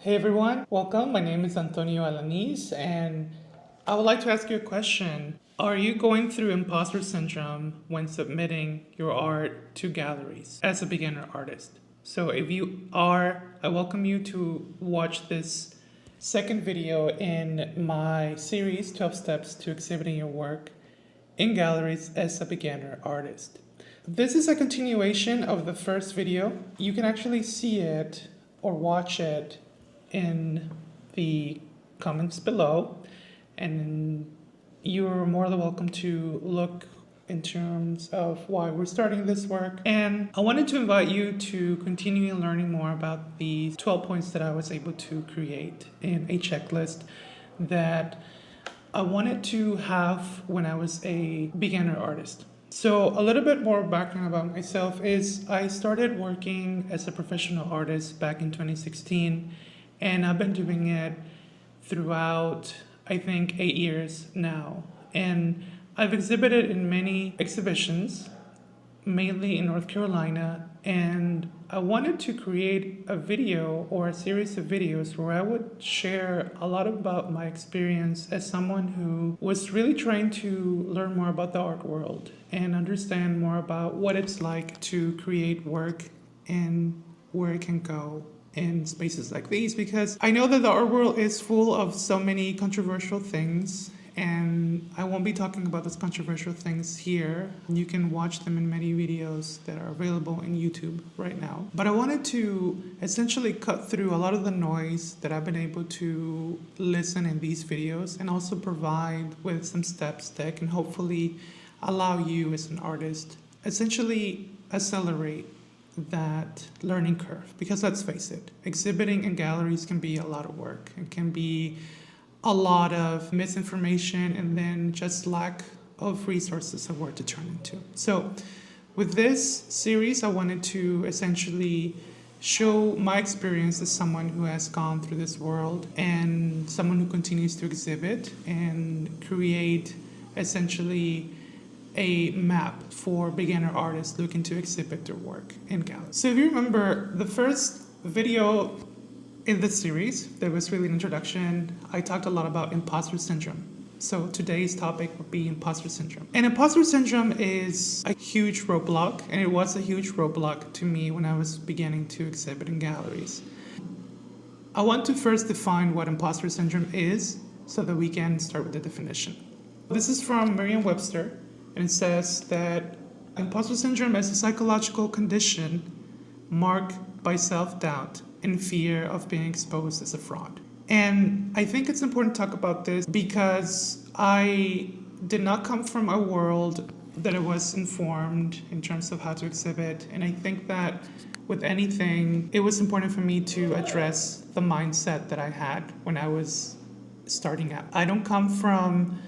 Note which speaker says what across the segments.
Speaker 1: Hey everyone, welcome. My name is Antonio Alanis, and I would like to ask you a question. Are you going through imposter syndrome when submitting your art to galleries as a beginner artist? So, if you are, I welcome you to watch this second video in my series 12 Steps to Exhibiting Your Work in Galleries as a Beginner Artist. This is a continuation of the first video. You can actually see it or watch it in the comments below, and you're more than welcome to look in terms of why we're starting this work. And I wanted to invite you to continue learning more about the 12 points that I was able to create in a checklist that I wanted to have when I was a beginner artist. So a little bit more background about myself is I started working as a professional artist back in 2016, and I've been doing it throughout, I think, 8 years now. And I've exhibited in many exhibitions, mainly in North Carolina, and I wanted to create a video or a series of videos where I would share a lot about my experience as someone who was really trying to learn more about the art world and understand more about what it's like to create work and where it can go in spaces like these, because I know that the art world is full of so many controversial things, and I won't be talking about those controversial things here. You can watch them in many videos that are available in YouTube right now. But I wanted to essentially cut through a lot of the noise that I've been able to listen in these videos, and also provide with some steps that can hopefully allow you as an artist essentially accelerate that learning curve. Because let's face it, exhibiting in galleries can be a lot of work. It can be a lot of misinformation and then just lack of resources of where to turn into. So with this series, I wanted to essentially show my experience as someone who has gone through this world and someone who continues to exhibit, and create essentially a map for beginner artists looking to exhibit their work in galleries. So if you remember the first video in this series, there was really an introduction. I talked a lot about imposter syndrome. So today's topic would be imposter syndrome. And imposter syndrome is a huge roadblock, and it was a huge roadblock to me when I was beginning to exhibit in galleries. I want to first define what imposter syndrome is so that we can start with the definition. This is from Merriam-Webster, and it says that imposter syndrome is a psychological condition marked by self-doubt and fear of being exposed as a fraud. And I think it's important to talk about this because I did not come from a world that it was informed in terms of how to exhibit. And I think that with anything, it was important for me to address the mindset that I had when I was starting out. I don't come from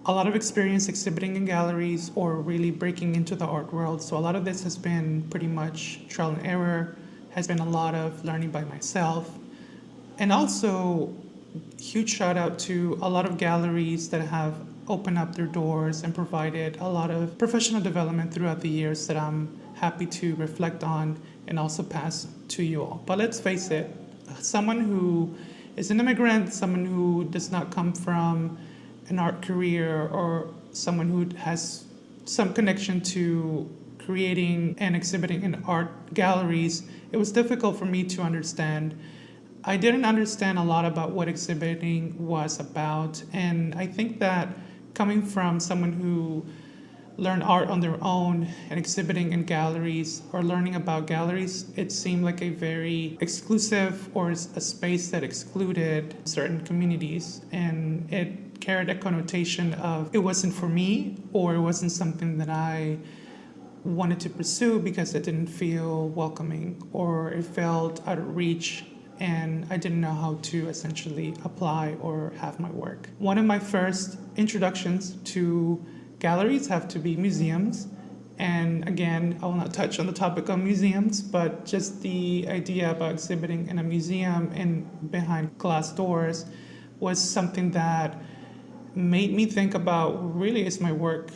Speaker 1: a lot of experience exhibiting in galleries or really breaking into the art world. So a lot of this has been pretty much trial and error, has been a lot of learning by myself. And also, huge shout out to a lot of galleries that have opened up their doors and provided a lot of professional development throughout the years that I'm happy to reflect on and also pass to you all. But let's face it, someone who is an immigrant, someone who does not come from an art career, or someone who has some connection to creating and exhibiting in art galleries, it was difficult for me to understand. I didn't understand a lot about what exhibiting was about, and I think that coming from someone who learned art on their own and exhibiting in galleries or learning about galleries, it seemed like a very exclusive or a space that excluded certain communities, and it carried a connotation of it wasn't for me, or it wasn't something that I wanted to pursue because it didn't feel welcoming, or it felt out of reach and I didn't know how to essentially apply or have my work. One of my first introductions to galleries have to be museums. And again, I will not touch on the topic of museums, but just the idea about exhibiting in a museum and behind glass doors was something that made me think about, really, is my work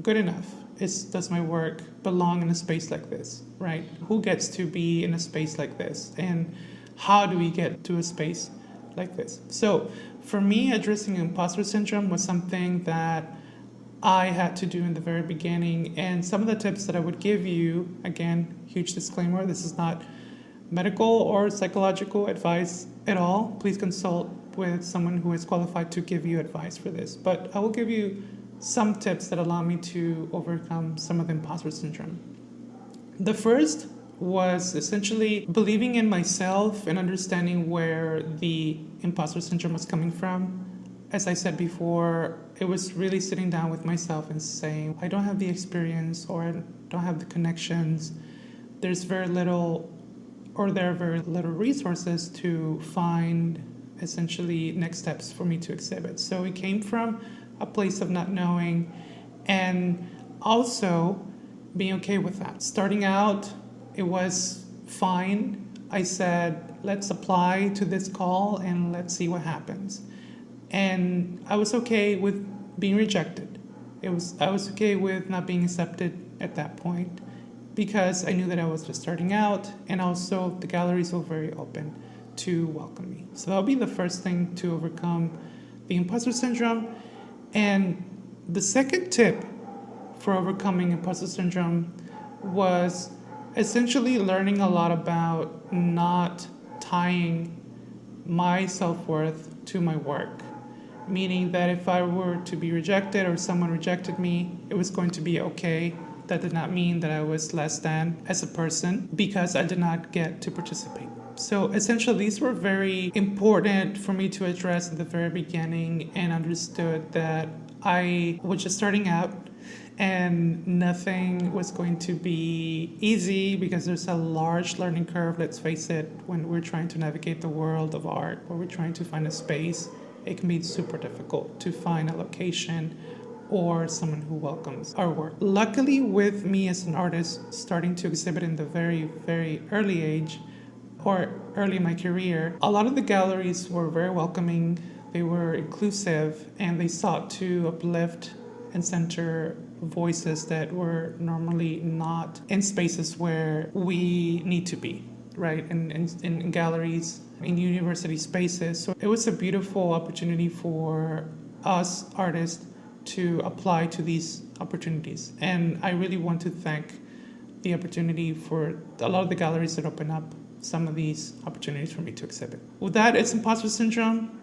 Speaker 1: good enough? Does my work belong in a space like this, right? Who gets to be in a space like this? And how do we get to a space like this? So for me, addressing imposter syndrome was something that I had to do in the very beginning. And some of the tips that I would give you, again, huge disclaimer, this is not medical or psychological advice at all. Please consult with someone who is qualified to give you advice for this. But I will give you some tips that allow me to overcome some of the imposter syndrome. The first was essentially believing in myself and understanding where the imposter syndrome was coming from. As I said before, it was really sitting down with myself and saying, I don't have the experience or I don't have the connections. There's very little, or there are very little resources to find essentially next steps for me to exhibit. So it came from a place of not knowing and also being okay with that. Starting out, it was fine. I said, let's apply to this call and let's see what happens. And I was okay with being rejected. I was okay with not being accepted at that point because I knew that I was just starting out, and also the galleries were very open to welcome me. So that'll be the first thing to overcome the imposter syndrome. And the second tip for overcoming imposter syndrome was essentially learning a lot about not tying my self-worth to my work. Meaning that if I were to be rejected or someone rejected me, it was going to be okay. That did not mean that I was less than as a person because I did not get to participate. So essentially, these were very important for me to address at the very beginning, and understood that I was just starting out and nothing was going to be easy because there's a large learning curve, let's face it, when we're trying to navigate the world of art, or we're trying to find a space. It can be super difficult to find a location or someone who welcomes our work. Luckily, with me as an artist starting to exhibit in the very, very early age, or early in my career, a lot of the galleries were very welcoming, they were inclusive, and they sought to uplift and center voices that were normally not in spaces where we need to be, right? In galleries, in university spaces. So it was a beautiful opportunity for us artists to apply to these opportunities. And I really want to thank the opportunity for a lot of the galleries that open up some of these opportunities for me to exhibit. With that, it's imposter syndrome.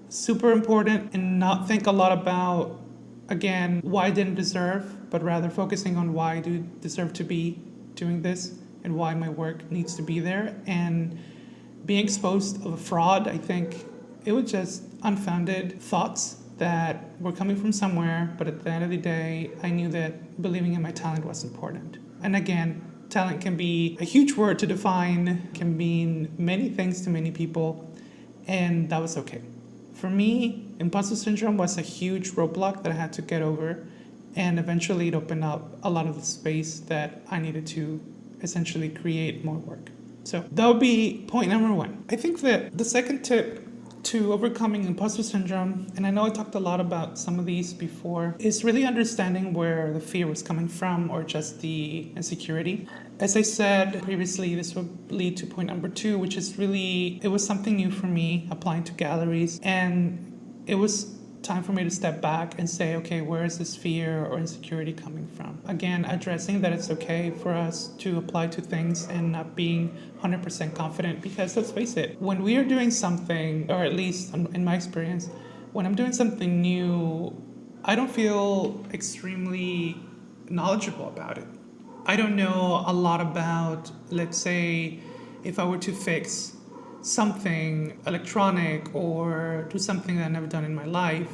Speaker 1: Super important, and not think a lot about, again, why I didn't deserve, but rather focusing on why I do deserve to be doing this and why my work needs to be there. And being exposed of a fraud, I think it was just unfounded thoughts that were coming from somewhere, but at the end of the day, I knew that believing in my talent was important. And again, talent can be a huge word to define, can mean many things to many people, and that was okay. For me, imposter syndrome was a huge roadblock that I had to get over, and eventually it opened up a lot of the space that I needed to essentially create more work. So that would be point number one. I think that the second tip to overcoming imposter syndrome, and I know I talked a lot about some of these before, is really understanding where the fear was coming from or just the insecurity. As I said previously, this would lead to point number two, which is really, it was something new for me applying to galleries, and it was time for me to step back and say, okay, where is this fear or insecurity coming from? Again, addressing that it's okay for us to apply to things and not being 100% confident, because let's face it, when we are doing something, or at least in my experience, when I'm doing something new, I don't feel extremely knowledgeable about it. I don't know a lot about, let's say, if I were to fix something electronic or do something that I've never done in my life,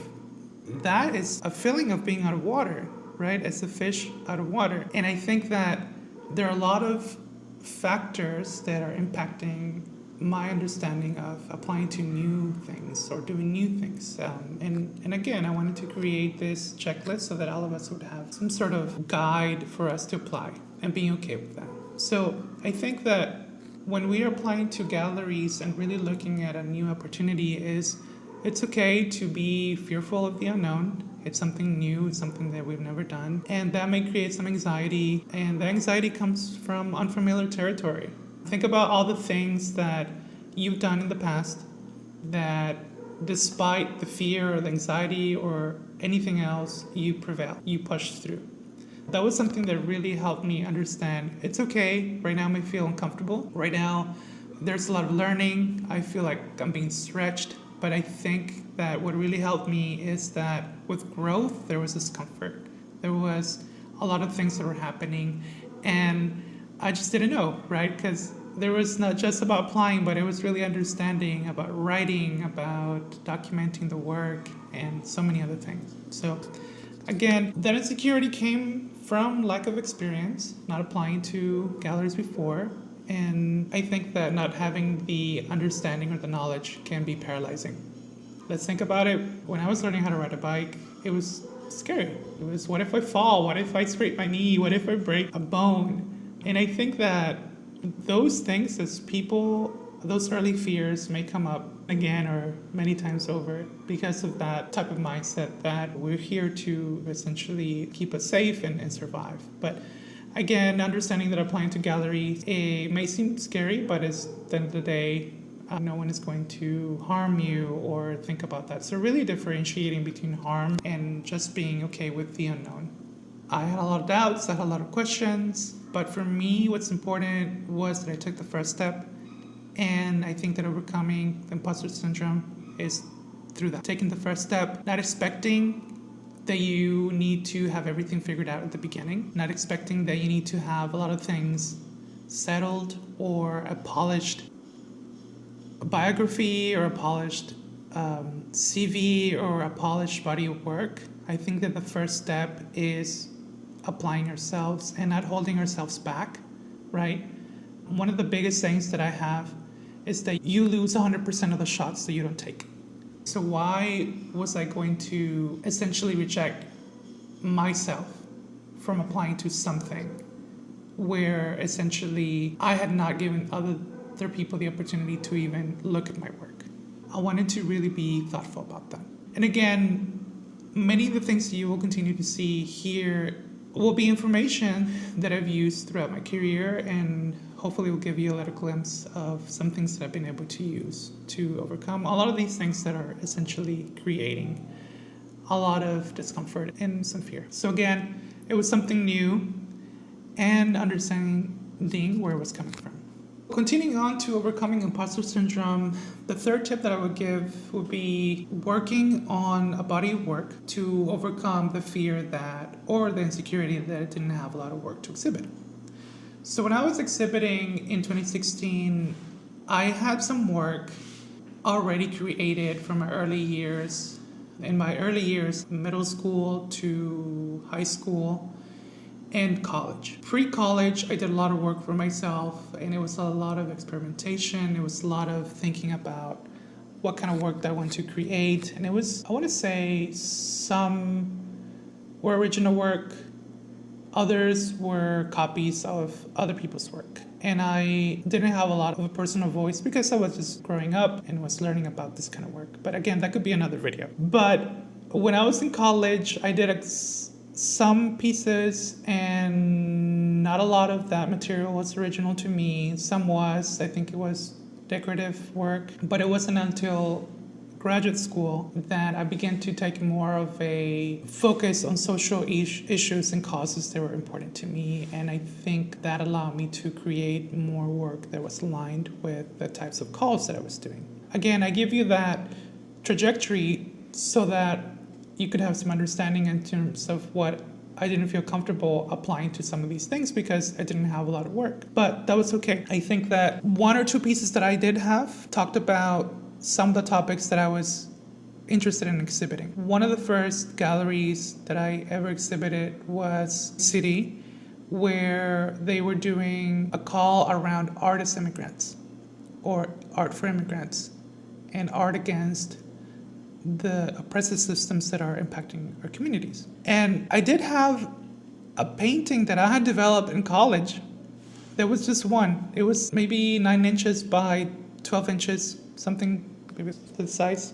Speaker 1: that is a feeling of being out of water, right? As a fish out of water. And I think that there are a lot of factors that are impacting my understanding of applying to new things or doing new things. And again, I wanted to create this checklist so that all of us would have some sort of guide for us to apply and being okay with that. So I think that when we are applying to galleries and really looking at a new opportunity, it's okay to be fearful of the unknown. It's something new, it's something that we've never done. And that may create some anxiety, and the anxiety comes from unfamiliar territory. Think about all the things that you've done in the past that despite the fear or the anxiety or anything else, you prevail, you push through. That was something that really helped me understand it's okay. Right now, I may feel uncomfortable. Right now, there's a lot of learning. I feel like I'm being stretched. But I think that what really helped me is that with growth, there was discomfort. There was a lot of things that were happening. And I just didn't know, right? Because there was not just about applying, but it was really understanding about writing, about documenting the work, and so many other things. So again, that insecurity came from lack of experience, not applying to galleries before. And I think that not having the understanding or the knowledge can be paralyzing. Let's think about it. When I was learning how to ride a bike, it was scary. It was, what if I fall? What if I scrape my knee? What if I break a bone? And I think that those things, as people, those early fears may come up again or many times over because of that type of mindset that we're here to essentially keep us safe and survive. But again, understanding that applying to galleries, it may seem scary, but at the end of the day, no one is going to harm you or think about that. So really differentiating between harm and just being okay with the unknown. I had a lot of doubts, I had a lot of questions, but for me, what's important was that I took the first step. And I think that overcoming the imposter syndrome is through that. Taking the first step, not expecting that you need to have everything figured out at the beginning, not expecting that you need to have a lot of things settled or a polished biography or a polished CV or a polished body of work. I think that the first step is applying ourselves and not holding ourselves back, right? One of the biggest things that I have is that you lose 100% of the shots that you don't take. So why was I going to essentially reject myself from applying to something where essentially I had not given other people the opportunity to even look at my work? I wanted to really be thoughtful about that. And again, many of the things that you will continue to see here will be information that I've used throughout my career, and hopefully will give you a little glimpse of some things that I've been able to use to overcome a lot of these things that are essentially creating a lot of discomfort and some fear. So again, it was something new and understanding where it was coming from. Continuing on to overcoming imposter syndrome, the third tip that I would give would be working on a body of work to overcome the fear that, or the insecurity that it didn't have a lot of work to exhibit. So when I was exhibiting in 2016, I had some work already created from my early years. In my early years, middle school to high school, and college. Pre-college, I did a lot of work for myself, and it was a lot of experimentation. It was a lot of thinking about what kind of work that I want to create. And it was, I want to say, some were original work, others were copies of other people's work. And I didn't have a lot of a personal voice because I was just growing up and was learning about this kind of work. But again, that could be another video. But when I was in college, I did some pieces, and not a lot of that material was original to me. Some was, I think it was decorative work, but it wasn't until graduate school that I began to take more of a focus on social issues and causes that were important to me. And I think that allowed me to create more work that was aligned with the types of calls that I was doing. Again, I give you that trajectory so that you could have some understanding in terms of what I didn't feel comfortable applying to some of these things because I didn't have a lot of work. But that was okay. I think that one or two pieces that I did have talked about some of the topics that I was interested in exhibiting. One of the first galleries that I ever exhibited was City, where they were doing a call around art as immigrants, or art for immigrants, and art against the oppressive systems that are impacting our communities. And I did have a painting that I had developed in college. There was just one. It was maybe 9 inches by 12 inches, something maybe the size.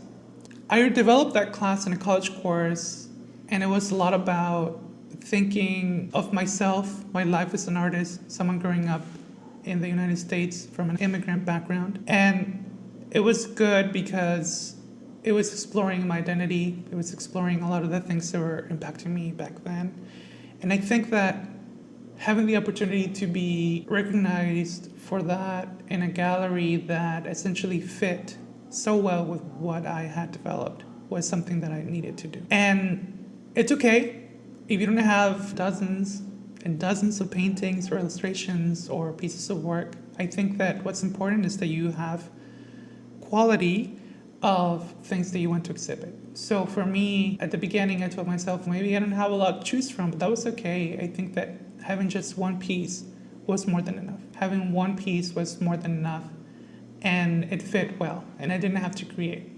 Speaker 1: I developed that class in a college course, and it was a lot about thinking of myself, my life as an artist, someone growing up in the United States from an immigrant background. And it was good because it was exploring my identity. It was exploring a lot of the things that were impacting me back then. And I think that having the opportunity to be recognized for that in a gallery that essentially fit so well with what I had developed was something that I needed to do. And it's okay if you don't have dozens and dozens of paintings or illustrations or pieces of work. I think that what's important is that you have quality of things that you want to exhibit. So for me, at the beginning, I told myself maybe I don't have a lot to choose from, but that was okay. I think that having just one piece was more than enough. Having one piece was more than enough, and it fit well, and I didn't have to create.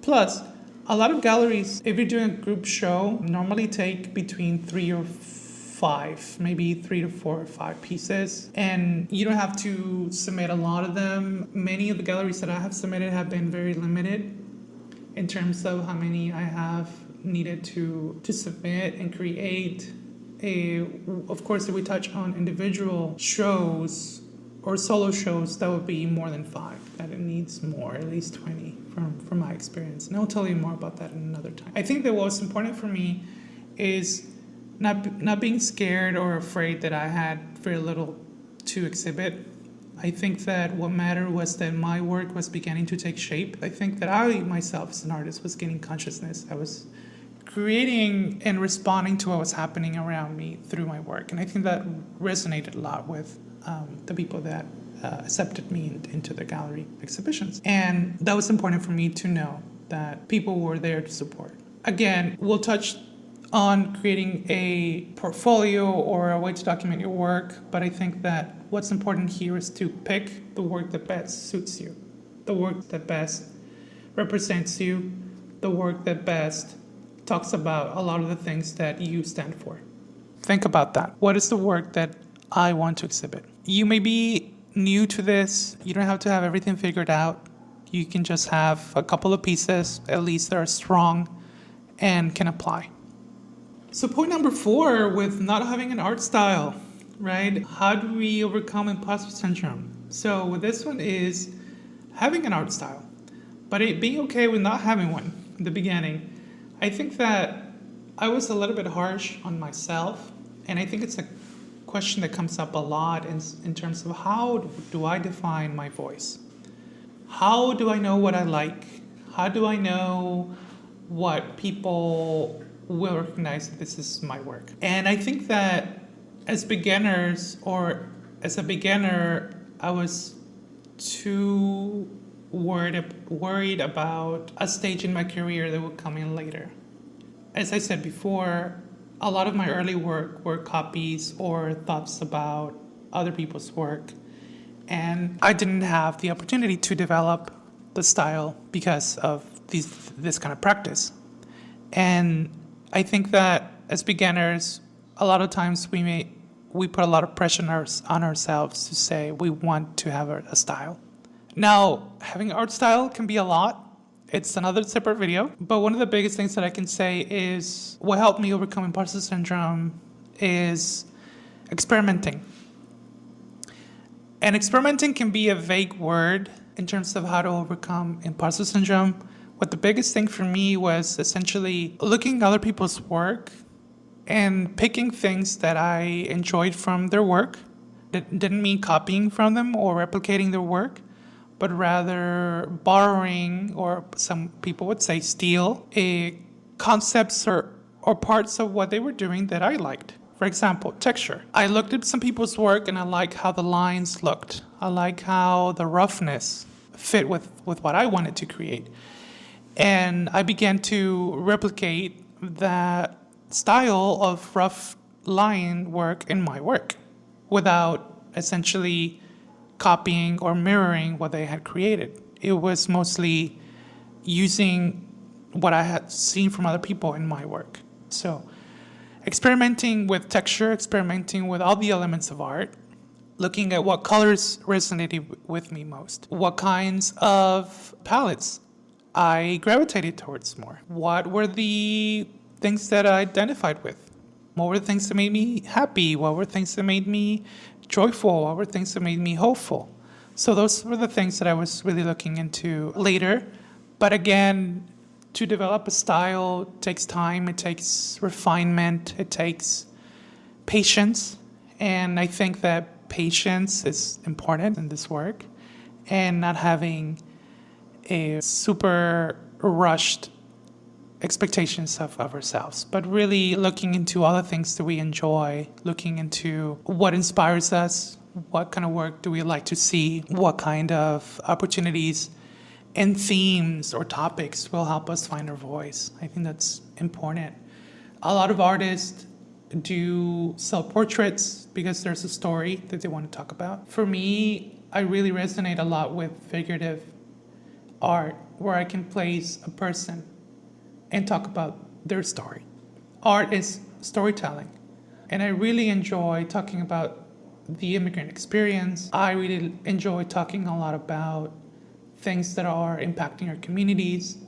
Speaker 1: Plus, a lot of galleries, if you're doing a group show, normally take between 3 or 5, maybe 3 to 4 or 5 pieces, and you don't have to submit a lot of them. Many of the galleries that I have submitted have been very limited in terms of how many I have needed to submit and create. Of course, if we touch on individual shows or solo shows, that would be more than 5. That it needs more, at least 20 from my experience. And I'll tell you more about that in another time. I think that what's important for me is not being scared or afraid that I had very little to exhibit. I think that what mattered was that my work was beginning to take shape. I think that I myself as an artist was gaining consciousness. I was creating and responding to what was happening around me through my work. And I think that resonated a lot with the people that accepted me into the gallery exhibitions. And that was important for me to know that people were there to support. Again, we'll touch on creating a portfolio or a way to document your work, but I think that what's important here is to pick the work that best suits you, the work that best represents you, the work that best talks about a lot of the things that you stand for. Think about that. What is the work that I want to exhibit? You may be new to this. You don't have to have everything figured out. You can just have a couple of pieces, at least that are strong and can apply. So point number 4 with not having an art style, right? How do we overcome imposter syndrome? So with this one is having an art style, but being okay with not having one in the beginning. I think that I was a little bit harsh on myself, and I think it's a question that comes up a lot in terms of how do I define my voice? How do I know what I like? How do I know what people will recognize that this is my work? And I think that as beginners, or as a beginner, I was too worried about a stage in my career that would come in later. As I said before, a lot of my early work were copies or thoughts about other people's work, and I didn't have the opportunity to develop the style because of this kind of practice. And I think that as beginners, a lot of times we put a lot of pressure on ourselves to say we want to have a style. Now, having art style can be a lot. It's another separate video. But one of the biggest things that I can say is what helped me overcome imposter syndrome is experimenting. And experimenting can be a vague word in terms of how to overcome imposter syndrome. What the biggest thing for me was essentially looking at other people's work and picking things that I enjoyed from their work. That didn't mean copying from them or replicating their work, but rather borrowing, or some people would say steal, concepts or parts of what they were doing that I liked. For example, texture. I looked at some people's work and I like how the lines looked. I like how the roughness fit with what I wanted to create. And I began to replicate that style of rough line work in my work without essentially copying or mirroring what they had created. It was mostly using what I had seen from other people in my work. So experimenting with texture, experimenting with all the elements of art, looking at what colors resonated with me most, what kinds of palettes I gravitated towards more, what were the things that I identified with, what were the things that made me happy, what were things that made me joyful, what were things that made me hopeful. So those were the things that I was really looking into later. But again, to develop a style takes time, it takes refinement, it takes patience. And I think that patience is important in this work, and not having a super rushed expectations of ourselves, but really looking into all the things that we enjoy, looking into what inspires us, what kind of work do we like to see, what kind of opportunities and themes or topics will help us find our voice. I think that's important. A lot of artists do self-portraits because there's a story that they want to talk about. For me, I really resonate a lot with figurative art, where I can place a person and talk about their story. Art is storytelling. And I really enjoy talking about the immigrant experience. I really enjoy talking a lot about things that are impacting our communities,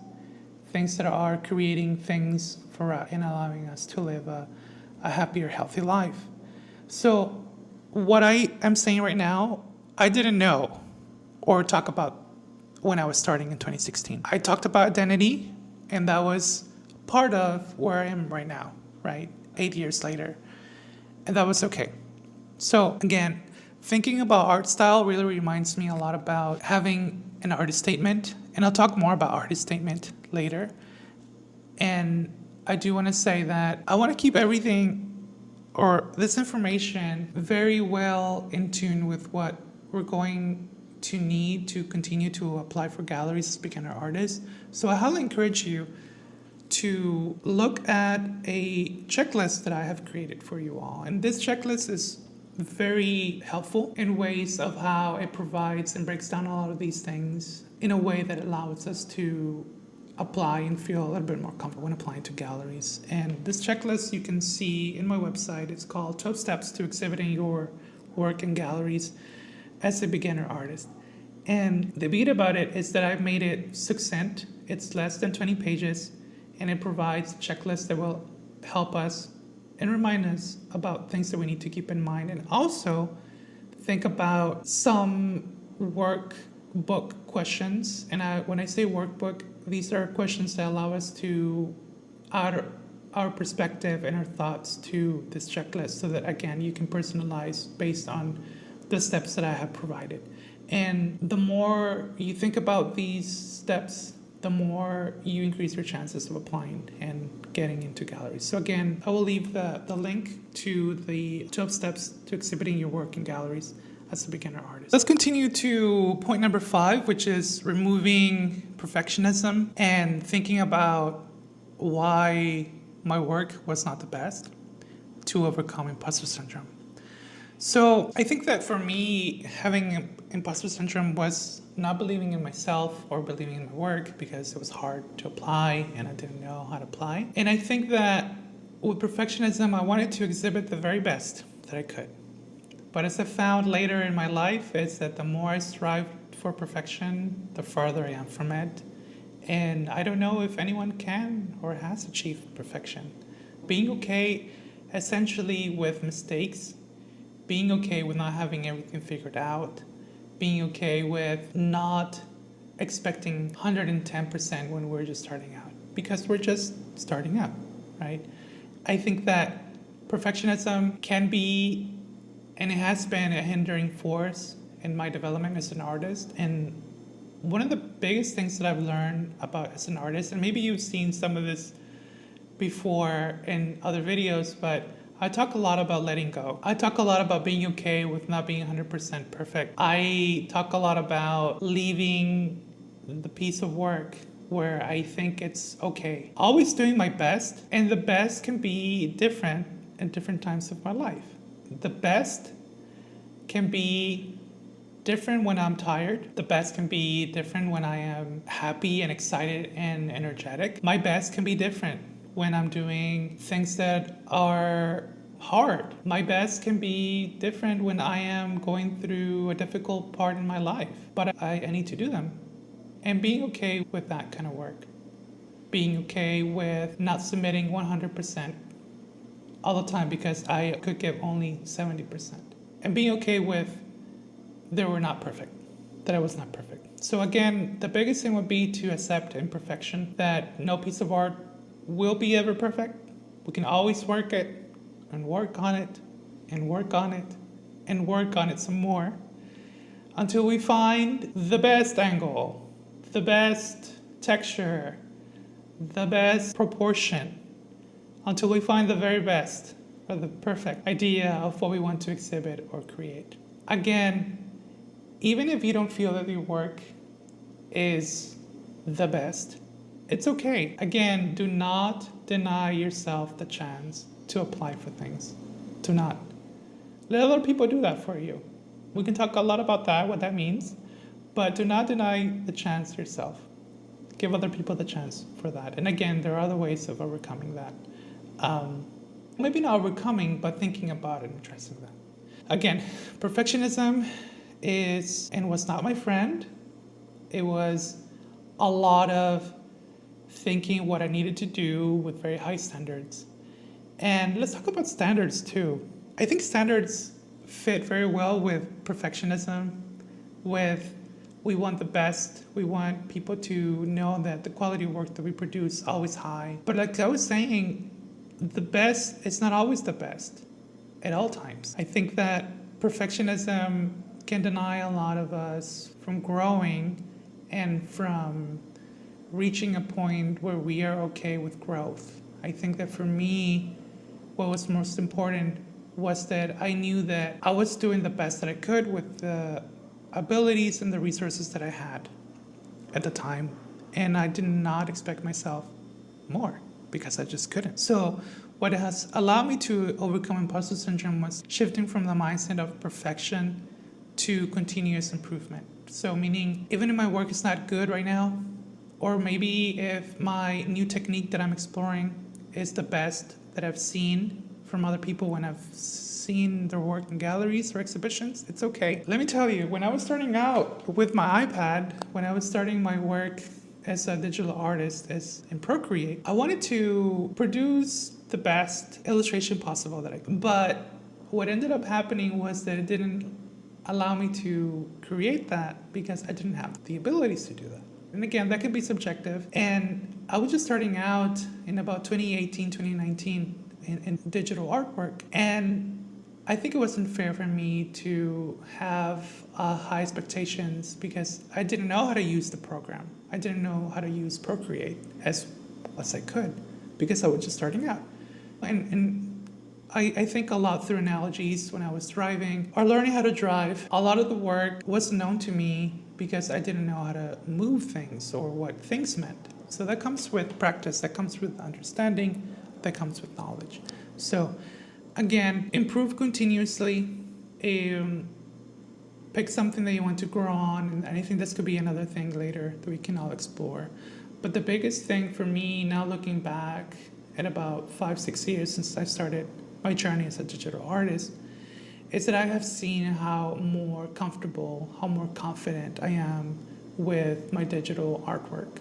Speaker 1: things that are creating things for us and allowing us to live a happier, healthy life. So what I am saying right now, I didn't know or talk about when I was starting in 2016. I talked about identity, and that was part of where I am right now, right? 8 years later. And that was okay. So again, thinking about art style really reminds me a lot about having an artist statement. And I'll talk more about artist statement later. And I do want to say that I want to keep everything or this information very well in tune with what we're going to need to continue to apply for galleries as beginner artists. So I highly encourage you to look at a checklist that I have created for you all. And this checklist is very helpful in ways of how it provides and breaks down a lot of these things in a way that allows us to apply and feel a little bit more comfortable when applying to galleries. And this checklist you can see in my website. It's called 12 Steps to Exhibiting Your Work in Galleries as a Beginner Artist. And the beauty about it is that I've made it succinct. It's less than 20 pages, and it provides a checklist that will help us and remind us about things that we need to keep in mind, and also think about some workbook questions. And when I say workbook, these are questions that allow us to add our perspective and our thoughts to this checklist, so that again you can personalize based on the steps that I have provided. And the more you think about these steps, the more you increase your chances of applying and getting into galleries. So again, I will leave the link to the 12 steps to exhibiting your work in galleries as a beginner artist. Let's continue to point number 5, which is removing perfectionism and thinking about why my work was not the best to overcome imposter syndrome. So I think that for me, having imposter syndrome was not believing in myself or believing in my work, because it was hard to apply and I didn't know how to apply. And I think that with perfectionism, I wanted to exhibit the very best that I could. But as I found later in my life, is that the more I strive for perfection, the farther I am from it. And I don't know if anyone can or has achieved perfection. Being okay essentially with mistakes, being okay with not having everything figured out, being okay with not expecting 110% when we're just starting out, because we're just starting out, right? I think that perfectionism can be, and it has been, a hindering force in my development as an artist. And one of the biggest things that I've learned about as an artist, and maybe you've seen some of this before in other videos, but I talk a lot about letting go. I talk a lot about being okay with not being 100% perfect. I talk a lot about leaving the piece of work where I think it's okay. Always doing my best, and the best can be different in different times of my life. The best can be different when I'm tired. The best can be different when I am happy and excited and energetic. My best can be different when I'm doing things that are hard. My best can be different when I am going through a difficult part in my life, but I need to do them. And being okay with that kind of work. Being okay with not submitting 100% all the time because I could give only 70%. And being okay with they were not perfect. that I was not perfect. So again, the biggest thing would be to accept imperfection, that no piece of art will be ever perfect. We can always work it and work on it and work on it and work on it some more until we find the best angle, the best texture, the best proportion, until we find the very best or the perfect idea of what we want to exhibit or create. Again, even if you don't feel that your work is the best, it's okay. Again, do not deny yourself the chance to apply for things. Do not. Let other people do that for you. We can talk a lot about that, what that means, but do not deny the chance yourself. Give other people the chance for that. And again, there are other ways of overcoming that. Maybe not overcoming, but thinking about it and addressing that. Again, perfectionism is and was not my friend. It was a lot of thinking what I needed to do with very high standards. And let's talk about standards too. I think standards fit very well with perfectionism, with we want the best. We want people to know that the quality of work that we produce is always high. But like I was saying, the best is not always the best at all times. I think that perfectionism can deny a lot of us from growing and from reaching a point where we are okay with growth. I think that for me, what was most important was that I knew that I was doing the best that I could with the abilities and the resources that I had at the time. And I did not expect myself more because I just couldn't. So what has allowed me to overcome imposter syndrome was shifting from the mindset of perfection to continuous improvement. So meaning, even if my work is not good right now, or maybe if my new technique that I'm exploring is the best that I've seen from other people when I've seen their work in galleries or exhibitions, it's okay. Let me tell you, when I was starting out with my iPad, when I was starting my work as a digital artist in Procreate, I wanted to produce the best illustration possible that I could. But what ended up happening was that it didn't allow me to create that because I didn't have the abilities to do that. And again, that can be subjective. And I was just starting out in about 2018, 2019 in digital artwork. And I think it wasn't fair for me to have high expectations because I didn't know how to use the program. I didn't know how to use Procreate as I could because I was just starting out. And I think a lot through analogies when I was driving or learning how to drive. A lot of the work was known to me because I didn't know how to move things or what things meant. So that comes with practice, that comes with understanding, that comes with knowledge. So again, improve continuously. Pick something that you want to grow on, and I think this could be another thing later that we can all explore. But the biggest thing for me now, looking back at about 5-6 years since I started my journey as a digital artist, is that I have seen how more comfortable, how more confident I am with my digital artwork,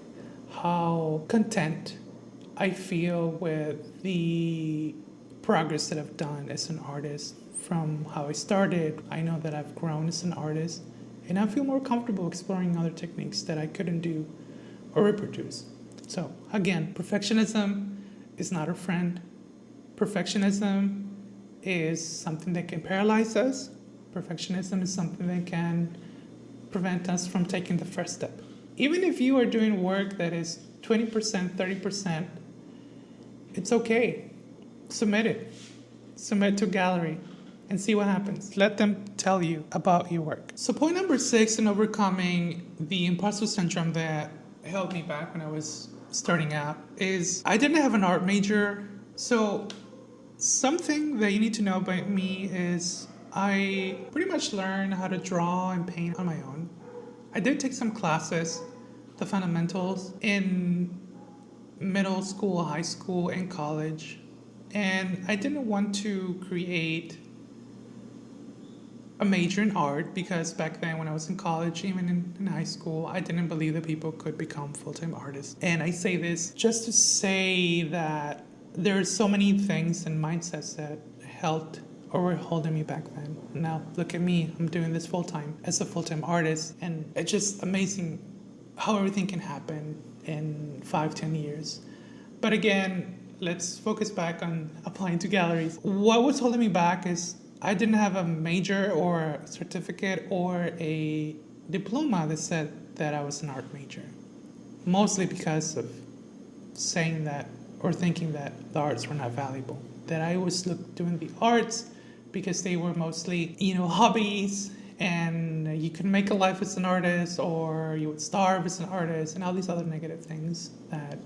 Speaker 1: how content I feel with the progress that I've done as an artist. From how I started, I know that I've grown as an artist, and I feel more comfortable exploring other techniques that I couldn't do or reproduce. So again, perfectionism is not a friend. Perfectionism is something that can paralyze us. Perfectionism is something that can prevent us from taking the first step. Even if you are doing work that is 20%, 30%, it's okay. Submit it. Submit to a gallery and see what happens. Let them tell you about your work. So point number 6 in overcoming the imposter syndrome that held me back when I was starting out is I didn't have an art major. So something that you need to know about me is I pretty much learned how to draw and paint on my own. I did take some classes, the fundamentals, in middle school, high school, and college. And I didn't want to create a major in art because back then when I was in college, even in high school, I didn't believe that people could become full-time artists. And I say this just to say that there are so many things and mindsets that helped or were holding me back then. Now look at me, I'm doing this full time as a full time artist, and it's just amazing how everything can happen in 5-10 years. But again, let's focus back on applying to galleries. What was holding me back is I didn't have a major or a certificate or a diploma that said that I was an art major. Mostly because of saying that or thinking that the arts were not valuable. That I was doing the arts because they were mostly, hobbies, and you could make a life as an artist or you would starve as an artist, and all these other negative things that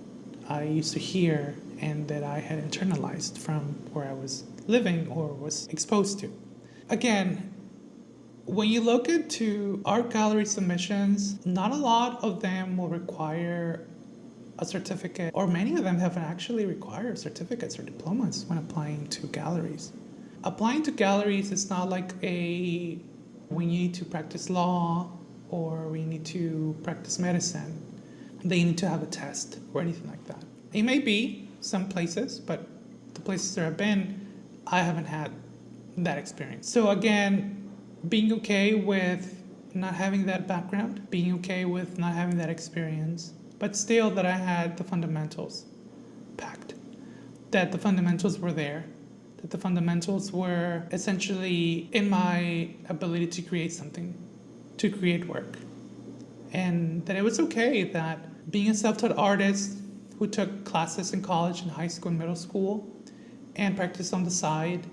Speaker 1: I used to hear and that I had internalized from where I was living or was exposed to. Again, when you look into art gallery submissions, not a lot of them will require a certificate, or many of them haven't actually required certificates or diplomas when applying to galleries. Applying to galleries is not like we need to practice law or we need to practice medicine. They need to have a test or anything like that. It may be some places, but the places that I've been, I haven't had that experience. So again, being okay with not having that background, being okay with not having that experience, but still that I had the fundamentals packed, that the fundamentals were there, that the fundamentals were essentially in my ability to create something, to create work. And that it was okay that being a self-taught artist who took classes in college and high school and middle school and practiced on the side,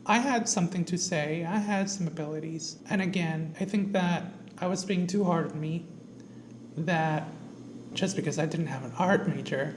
Speaker 1: I had something to say, I had some abilities. And again, I think that I was being too hard on me, that just because I didn't have an art major,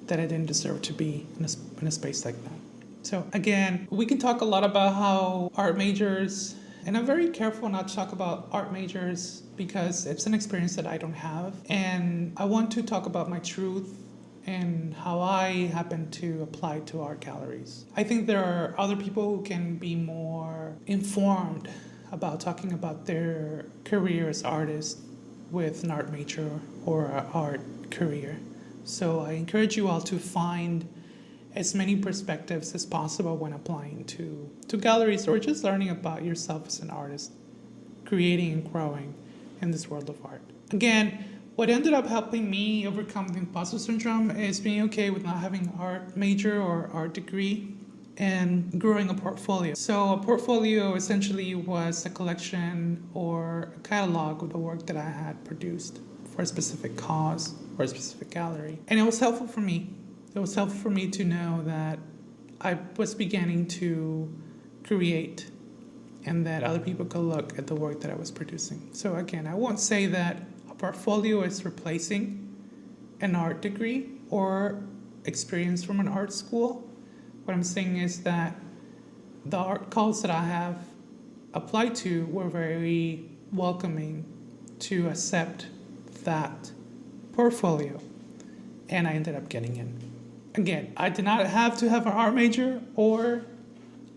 Speaker 1: that I didn't deserve to be in a space like that. So again, we can talk a lot about how art majors, and I'm very careful not to talk about art majors because it's an experience that I don't have. And I want to talk about my truth and how I happen to apply to art galleries. I think there are other people who can be more informed about talking about their career as artists with an art major or an art career. So I encourage you all to find as many perspectives as possible when applying to galleries or just learning about yourself as an artist, creating and growing in this world of art. Again, what ended up helping me overcome the imposter syndrome is being okay with not having an art major or art degree and growing a portfolio. So a portfolio essentially was a collection or a catalog of the work that I had produced for a specific cause or a specific gallery. And it was helpful for me. It was helpful for me to know that I was beginning to create and that other people could look at the work that I was producing. So again, I won't say that a portfolio is replacing an art degree or experience from an art school. What I'm saying is that the art calls that I have applied to were very welcoming to accept that portfolio, and I ended up getting in. Again, I did not have to have an art major or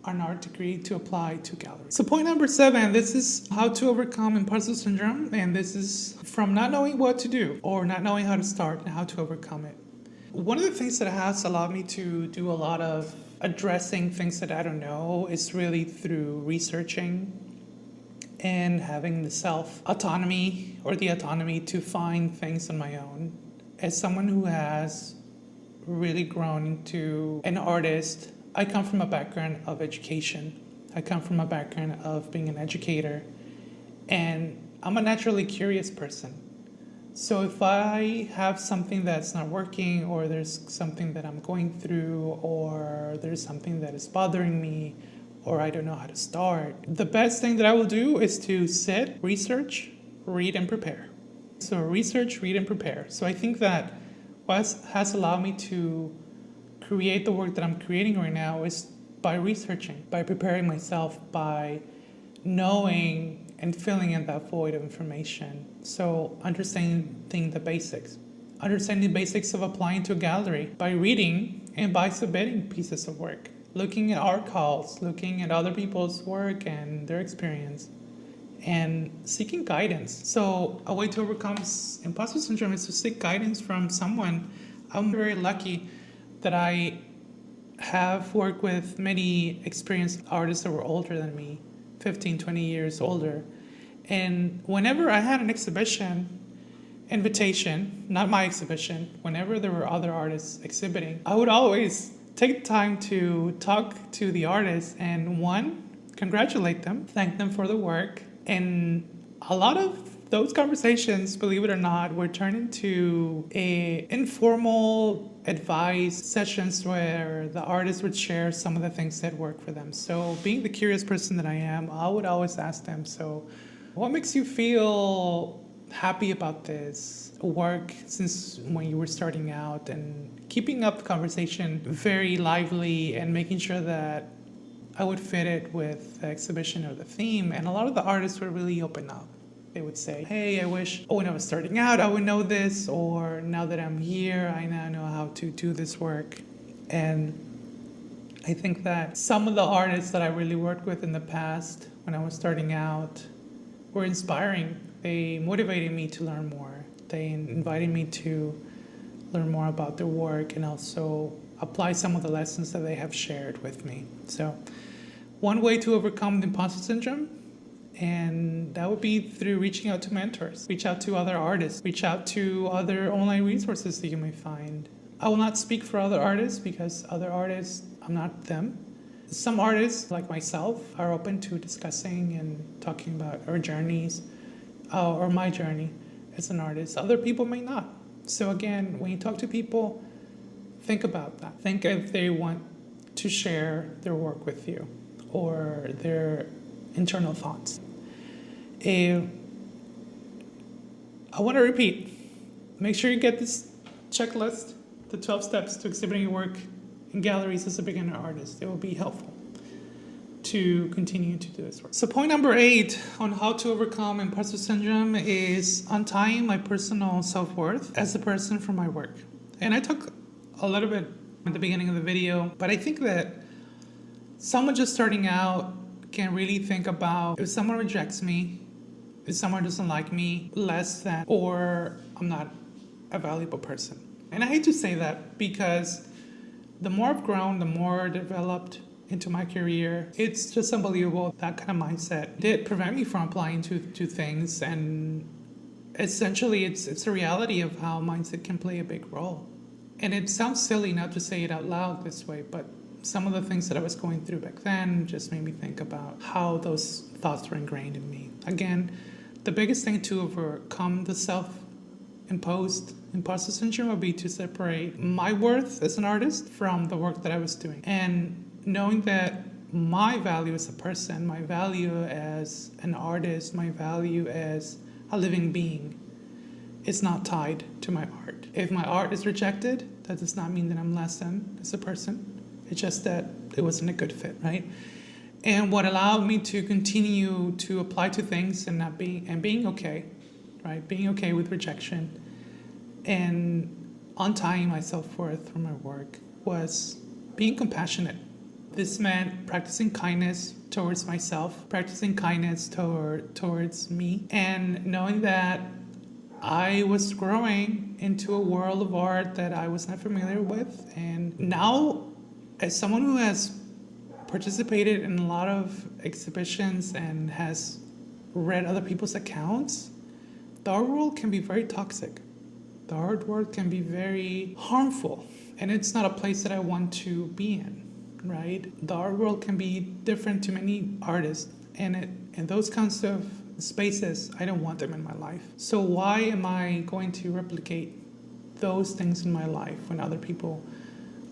Speaker 1: an art degree to apply to galleries. So point number 7, this is how to overcome imposter syndrome, and this is from not knowing what to do or not knowing how to start and how to overcome it. One of the things that has allowed me to do a lot of addressing things that I don't know is really through researching and having the self-autonomy or the autonomy to find things on my own. As someone who has really grown into an artist, I come from a background of education. I come from a background of being an educator, and I'm a naturally curious person. So if I have something that's not working, or there's something that I'm going through, or there's something that is bothering me, or I don't know how to start, the best thing that I will do is to sit, research, read, and prepare. So research, read, and prepare. So I think that what has allowed me to create the work that I'm creating right now is by researching, by preparing myself, by knowing and filling in that void of information. So understanding the basics. Understanding the basics of applying to a gallery by reading and by submitting pieces of work. Looking at art calls, looking at other people's work and their experience, and seeking guidance. So a way to overcome imposter syndrome is to seek guidance from someone. I'm very lucky that I have worked with many experienced artists that were older than me, 15, 20 years older. And whenever I had an exhibition, invitation, not my exhibition, whenever there were other artists exhibiting, I would always take time to talk to the artists and one, congratulate them, thank them for the work. And a lot of those conversations, believe it or not, were turned into informal advice sessions where the artists would share some of the things that worked for them. So being the curious person that I am, I would always ask them, so what makes you feel happy about this work since when you were starting out, and keeping up the conversation very lively and making sure that I would fit it with the exhibition or the theme. And a lot of the artists would really open up. They would say, hey, I wish when I was starting out I would know this, or now that I'm here I now know how to do this work. And I think that some of the artists that I really worked with in the past when I was starting out were inspiring. They motivated me to learn more. They invited me to learn more about their work and also apply some of the lessons that they have shared with me. So one way to overcome the imposter syndrome, and that would be through reaching out to mentors, reach out to other artists, reach out to other online resources that you may find. I will not speak for other artists because other artists, I'm not them. Some artists, like myself, are open to discussing and talking about our journeys, or my journey as an artist. Other people may not. So again, when you talk to people, think about that. Think if they want to share their work with you or their internal thoughts. I want to repeat, make sure you get this checklist, the 12 steps to exhibiting your work in galleries as a beginner artist. It will be helpful to continue to do this work. So point number 8 on how to overcome imposter syndrome is untying my personal self-worth as a person from my work. And I took a little bit at the beginning of the video, but I think that someone just starting out can really think about, if someone rejects me, if someone doesn't like me, less than, or I'm not a valuable person. And I hate to say that because the more I've grown, the more developed into my career, it's just unbelievable. That kind of mindset did prevent me from applying to things. And essentially, it's a reality of how mindset can play a big role. And it sounds silly not to say it out loud this way, but some of the things that I was going through back then just made me think about how those thoughts were ingrained in me. Again, the biggest thing to overcome the self-imposed imposter syndrome would be to separate my worth as an artist from the work that I was doing. And knowing that my value as a person, my value as an artist, my value as a living being is not tied to my art. If my art is rejected, that does not mean that I'm less than as a person. It's just that it wasn't a good fit, right? And what allowed me to continue to apply to things and being okay, right? Being okay with rejection and untying my self-worth from my work was being compassionate. This meant practicing kindness towards myself, practicing kindness towards me, and knowing that I was growing into a world of art that I was not familiar with. And now, as someone who has participated in a lot of exhibitions and has read other people's accounts, the art world can be very toxic. The art world can be very harmful, and it's not a place that I want to be in, right? The art world can be different to many artists, and those kinds of spaces, I don't want them in my life. So why am I going to replicate those things in my life when other people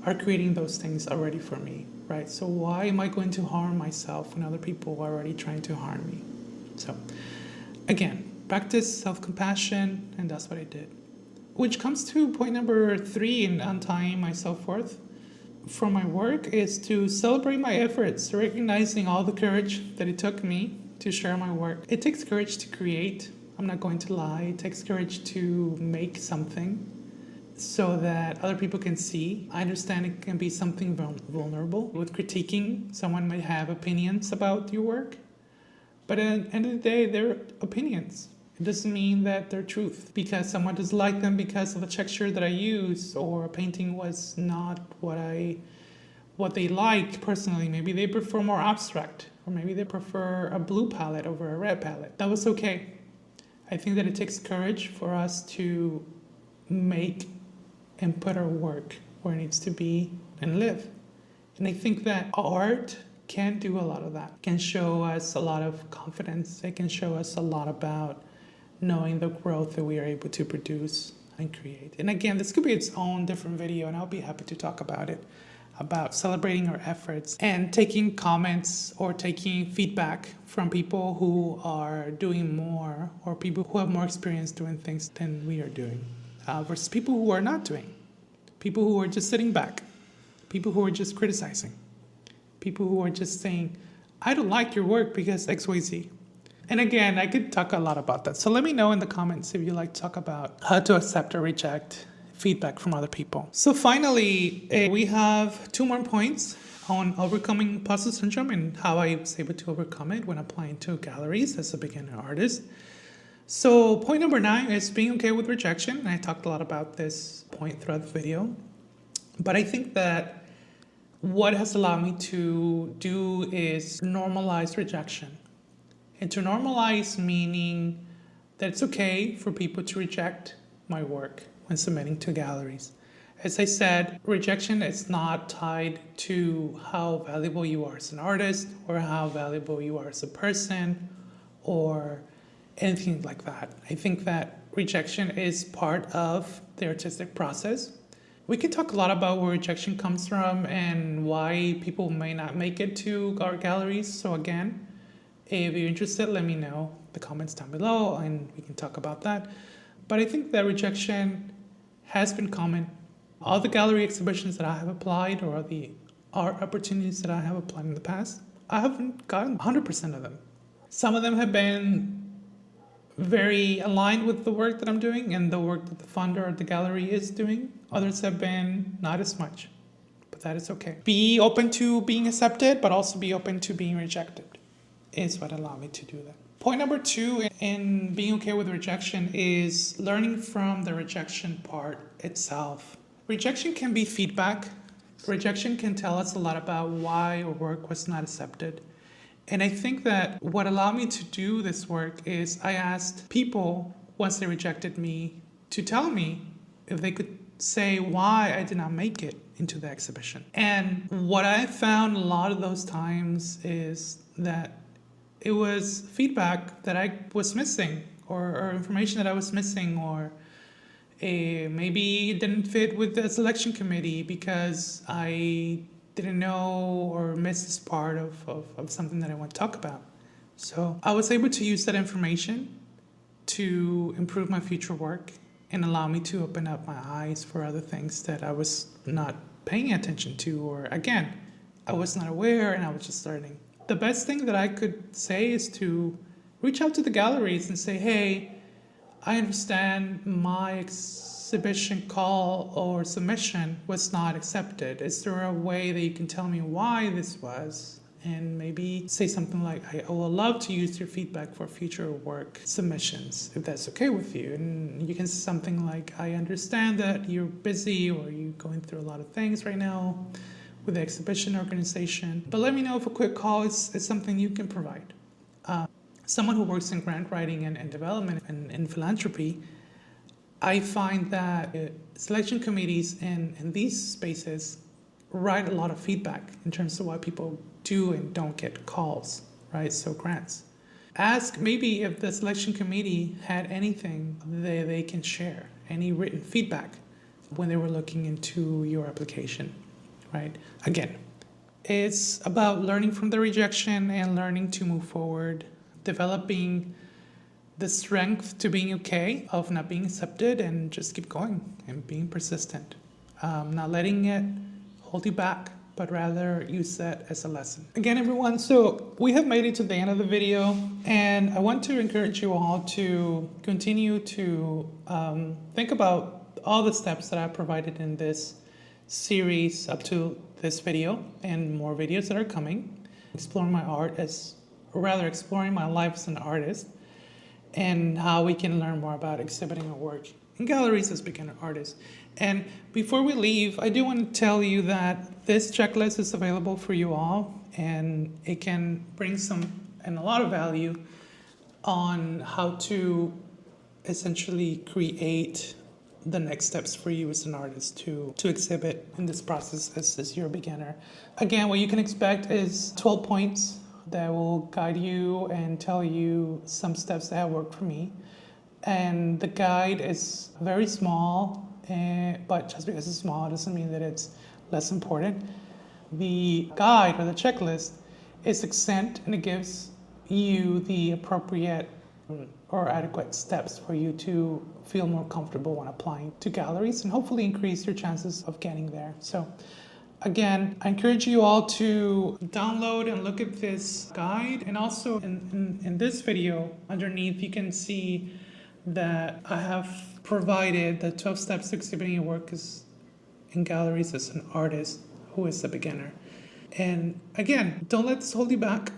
Speaker 1: are creating those things already for me, right? So why am I going to harm myself when other people are already trying to harm me? So again, practice self-compassion, and that's what I did. Which comes to point number 3 in untying my self-worth from my work, is to celebrate my efforts, recognizing all the courage that it took me to share my work. It takes courage to create. I'm not going to lie. It takes courage to make something so that other people can see. I understand it can be something vulnerable. With critiquing, someone might have opinions about your work, but at the end of the day, they're opinions. It doesn't mean that they're truth. Because someone doesn't like them because of the texture that I use, or a painting was not what I what they like personally. Maybe they prefer more abstract, or maybe they prefer a blue palette over a red palette. That was okay. I think that it takes courage for us to make and put our work where it needs to be and live. And I think that art can do a lot of that. It can show us a lot of confidence. It can show us a lot about knowing the growth that we are able to produce and create. And again, this could be its own different video, and I'll be happy to talk about it, about celebrating our efforts and taking comments or taking feedback from people who are doing more, or people who have more experience doing things than we are doing, versus people who are not doing, people who are just sitting back, people who are just criticizing, people who are just saying, I don't like your work because XYZ. And again, I could talk a lot about that. So let me know in the comments if you like to talk about how to accept or reject feedback from other people. So finally, we have 2 more points on overcoming imposter syndrome and how I was able to overcome it when applying to galleries as a beginner artist. So point number 9 is being okay with rejection. And I talked a lot about this point throughout the video. But I think that what has allowed me to do is normalize rejection. And to normalize meaning that it's okay for people to reject my work when submitting to galleries. As I said, rejection is not tied to how valuable you are as an artist or how valuable you are as a person or anything like that. I think that rejection is part of the artistic process. We can talk a lot about where rejection comes from and why people may not make it to our galleries. So again, if you're interested, let me know in the comments down below and we can talk about that. But I think that rejection has been common. All the gallery exhibitions that I have applied or the art opportunities that I have applied in the past, I haven't gotten 100% of them. Some of them have been very aligned with the work that I'm doing and the work that the funder or the gallery is doing. Others have been not as much, but that is okay. Be open to being accepted, but also be open to being rejected is what allowed me to do that. Point number 2 in being okay with rejection is learning from the rejection part itself. Rejection can be feedback. Rejection can tell us a lot about why our work was not accepted. And I think that what allowed me to do this work is I asked people, once they rejected me, to tell me if they could say why I did not make it into the exhibition. And what I found a lot of those times is that it was feedback that I was missing or information that I was missing, or maybe it didn't fit with the selection committee because I didn't know or missed this part of something that I want to talk about. So I was able to use that information to improve my future work and allow me to open up my eyes for other things that I was not paying attention to, or again, I was not aware and I was just learning. The best thing that I could say is to reach out to the galleries and say, hey, I understand my exhibition call or submission was not accepted. Is there a way that you can tell me why this was? And maybe say something like, I would love to use your feedback for future work submissions, if that's okay with you. And you can say something like, I understand that you're busy or you're going through a lot of things right now with the exhibition organization, but let me know if a quick call is something you can provide. Someone who works in grant writing and development and philanthropy, I find that selection committees in these spaces write a lot of feedback in terms of why people do and don't get calls, right? So grants. Ask maybe if the selection committee had anything that they can share, any written feedback when they were looking into your application, right? Again, it's about learning from the rejection and learning to move forward, developing the strength to being okay of not being accepted and just keep going and being persistent. Not letting it hold you back, but rather use that as a lesson. Again, everyone, so we have made it to the end of the video, and I want to encourage you all to continue to think about all the steps that I provided in this series up to this video and more videos that are coming. Exploring my art exploring my life as an artist and how we can learn more about exhibiting our work in galleries as beginner artists. And before we leave, I do want to tell you that this checklist is available for you all, and it can bring some and a lot of value on how to essentially create the next steps for you as an artist to exhibit in this process as you're a beginner. Again, what you can expect is 12 points that will guide you and tell you some steps that have worked for me. And the guide is very small, but just because it's small doesn't mean that it's less important. The guide or the checklist is succinct, and it gives you the appropriate or adequate steps for you to feel more comfortable when applying to galleries and hopefully increase your chances of getting there. So again, I encourage you all to download and look at this guide. And also in this video underneath, you can see that I have provided the 12 steps to exhibiting your work in galleries as an artist who is a beginner. And again, don't let this hold you back.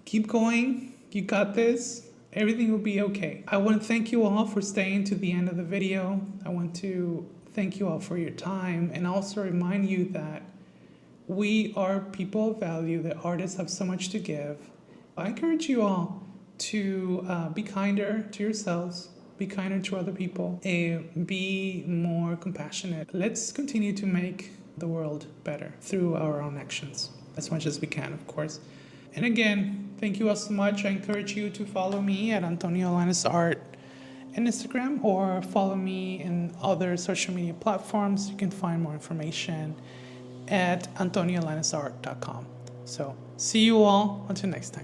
Speaker 1: Keep going. You got this. Everything will be okay. I want to thank you all for staying to the end of the video. I want to thank you all for your time and also remind you that we are people of value, that artists have so much to give. I encourage you all to be kinder to yourselves, be kinder to other people, and be more compassionate. Let's continue to make the world better through our own actions, as much as we can, of course. And again, thank you all so much. I encourage you to follow me at Antonio Alanis Art on Instagram, or follow me in other social media platforms. You can find more information at antoniolanisart.com. So see you all until next time.